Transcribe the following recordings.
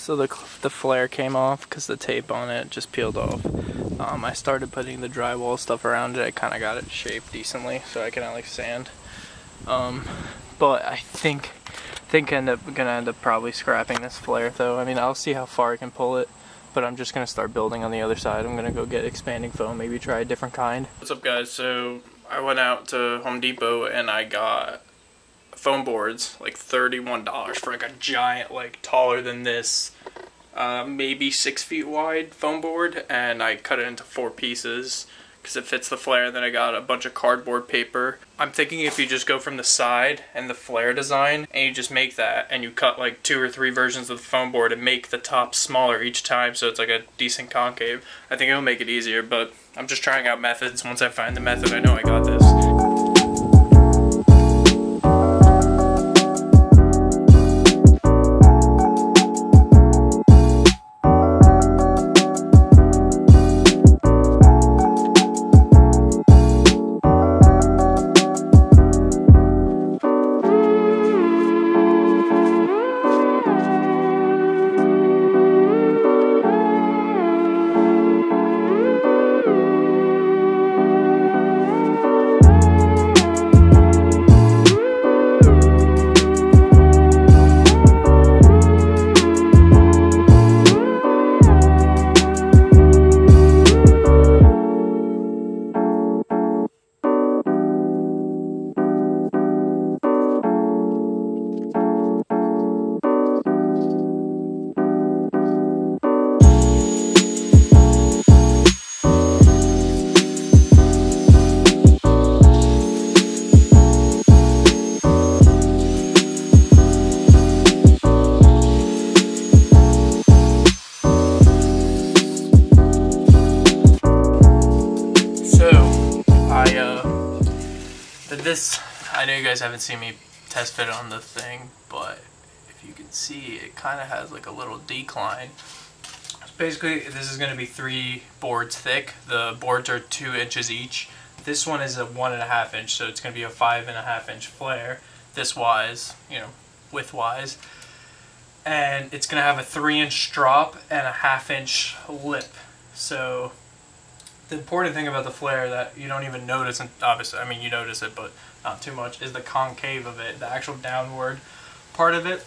So the flare came off because the tape on it just peeled off. I started putting the drywall stuff around it. I kind of got it shaped decently so I can like sand. But I think gonna end up probably scrapping this flare though. I mean, I'll see how far I can pull it, but I'm just gonna start building on the other side. I'm gonna go get expanding foam, maybe try a different kind. What's up guys? So I went out to Home Depot and I got foam boards, like $31 for like a giant, like taller than this, maybe 6 feet wide foam board, and I cut it into 4 pieces because it fits the flare. Then I got a bunch of cardboard paper. I'm thinking if you just go from the side and the flare design and you just make that and you cut like 2 or 3 versions of the foam board and make the top smaller each time so it's like a decent concave, I think it'll make it easier. But I'm just trying out methods. Once I find the method, I know I got this. I know you guys haven't seen me test fit on the thing, but if you can see, it kind of has like a little decline. So basically, this is going to be 3 boards thick. The boards are 2 inches each. This one is a 1.5 inch, so it's going to be a 5.5 inch flare, this wise, you know, width-wise. And it's going to have a 3-inch drop and a 1/2 inch lip. So the important thing about the flare that you don't even notice, and obviously, I mean, you notice it, but not too much, is the concave of it, the actual downward part of it.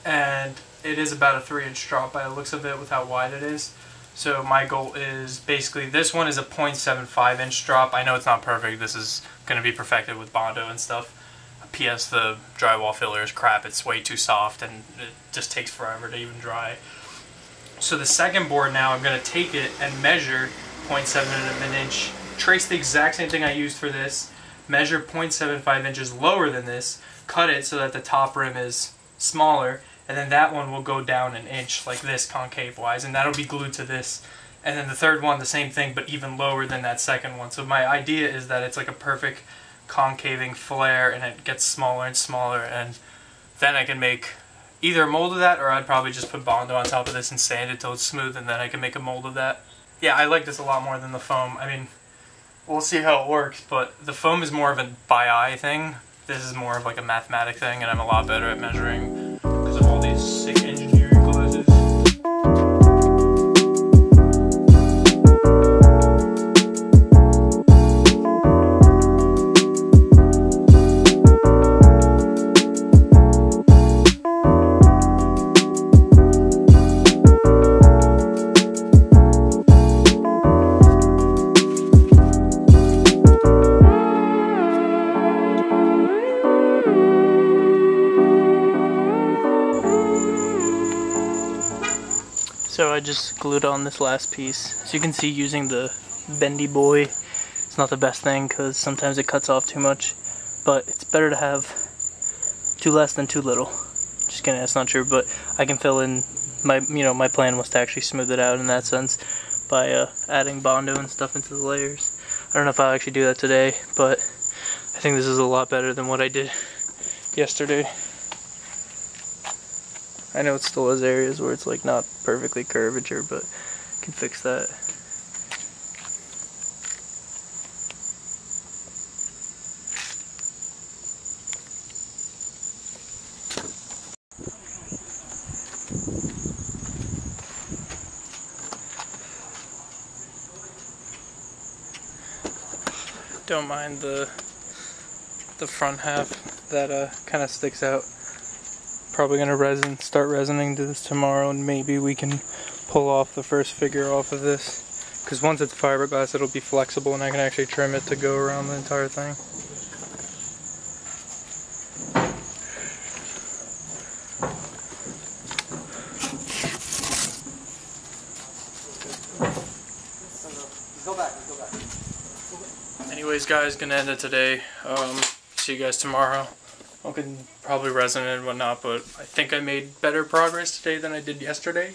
And it is about a 3-inch drop by the looks of it with how wide it is. So my goal is basically, this one is a 0.75 inch drop. I know it's not perfect. This is going to be perfected with Bondo and stuff. P.S. the drywall filler is crap. It's way too soft and it just takes forever to even dry. So the second board now, I'm going to take it and measure 0.7 inch, trace the exact same thing I used for this, measure 0.75 inches lower than this, cut it so that the top rim is smaller, and then that one will go down 1 inch like this concave wise, and that'll be glued to this. And then the third one, the same thing, but even lower than that second one. So my idea is that it's like a perfect concaving flare and it gets smaller and smaller, and then I can make either a mold of that, or I'd probably just put Bondo on top of this and sand it till it's smooth, and then I can make a mold of that. Yeah, I like this a lot more than the foam. I mean, we'll see how it works, but the foam is more of a by eye thing. This is more of like a mathematic thing, and I'm a lot better at measuring because of all these sick engineering classes. So I just glued on this last piece. As you can see, using the bendy boy, it's not the best thing because sometimes it cuts off too much, but it's better to have too less than too little. Just kidding, that's not true, but I can fill in my, my plan was to actually smooth it out in that sense by adding Bondo and stuff into the layers. I don't know if I'll actually do that today, but I think this is a lot better than what I did yesterday. I know it still has areas where it's like not perfectly curvature, but I can fix that. Don't mind the front half that kind of sticks out. Probably gonna start resining this tomorrow, and maybe we can pull off the first figure off of this. Because once it's fiberglass, it'll be flexible, and I can actually trim it to go around the entire thing. Anyways, guys, gonna end it today. See you guys tomorrow. I can probably resin it and whatnot, but I think I made better progress today than I did yesterday.